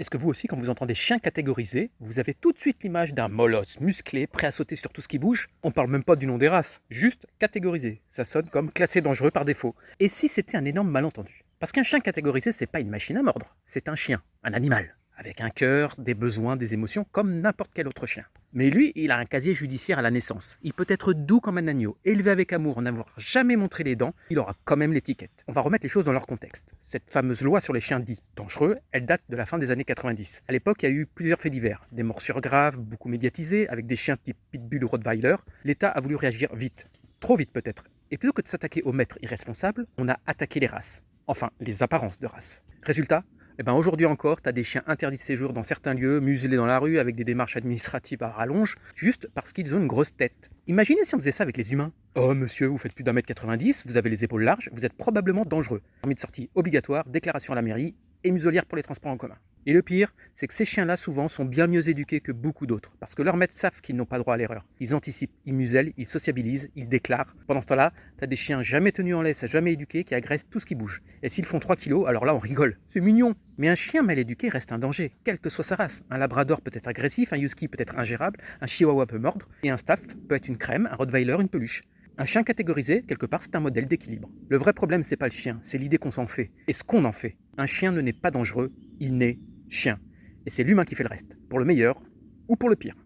Est-ce que vous aussi, quand vous entendez chien catégorisé, vous avez tout de suite l'image d'un molosse musclé, prêt à sauter sur tout ce qui bouge? On parle même pas du nom des races, juste catégorisé. Ça sonne comme classé dangereux par défaut. Et si c'était un énorme malentendu? Parce qu'un chien catégorisé, c'est pas une machine à mordre, c'est un chien, un animal, avec un cœur, des besoins, des émotions, comme n'importe quel autre chien. Mais lui, il a un casier judiciaire à la naissance. Il peut être doux comme un agneau, élevé avec amour, n'avoir jamais montré les dents, il aura quand même l'étiquette. On va remettre les choses dans leur contexte. Cette fameuse loi sur les chiens dits dangereux, elle date de la fin des années 90. À l'époque, il y a eu plusieurs faits divers. Des morsures graves, beaucoup médiatisées, avec des chiens type Pitbull ou Rottweiler. L'État a voulu réagir vite. Trop vite peut-être. Et plutôt que de s'attaquer aux maîtres irresponsables, on a attaqué les races. Enfin, les apparences de races. Résultat, aujourd'hui encore, tu as des chiens interdits de séjour dans certains lieux, muselés dans la rue avec des démarches administratives à rallonge, juste parce qu'ils ont une grosse tête. Imaginez si on faisait ça avec les humains. Oh monsieur, vous faites plus d'1m90, vous avez les épaules larges, vous êtes probablement dangereux. Permis de sortie obligatoire, déclaration à la mairie et muselière pour les transports en commun. Et le pire, c'est que ces chiens-là, souvent, sont bien mieux éduqués que beaucoup d'autres, parce que leurs maîtres savent qu'ils n'ont pas droit à l'erreur. Ils anticipent, ils musellent, ils sociabilisent, ils déclarent. Pendant ce temps-là, t'as des chiens jamais tenus en laisse, jamais éduqués, qui agressent tout ce qui bouge. Et s'ils font 3 kilos, alors là, on rigole. C'est mignon. Mais un chien mal éduqué reste un danger, quelle que soit sa race. Un labrador peut être agressif, un husky peut être ingérable, un chihuahua peut mordre, et un staff peut être une crème, un rottweiler une peluche. Un chien catégorisé, quelque part, c'est un modèle d'équilibre. Le vrai problème, c'est pas le chien, c'est l'idée qu'on s'en fait. Et ce qu'on en fait. Un chien ne naît pas dangereux, il naît chien. Et c'est l'humain qui fait le reste, pour le meilleur ou pour le pire.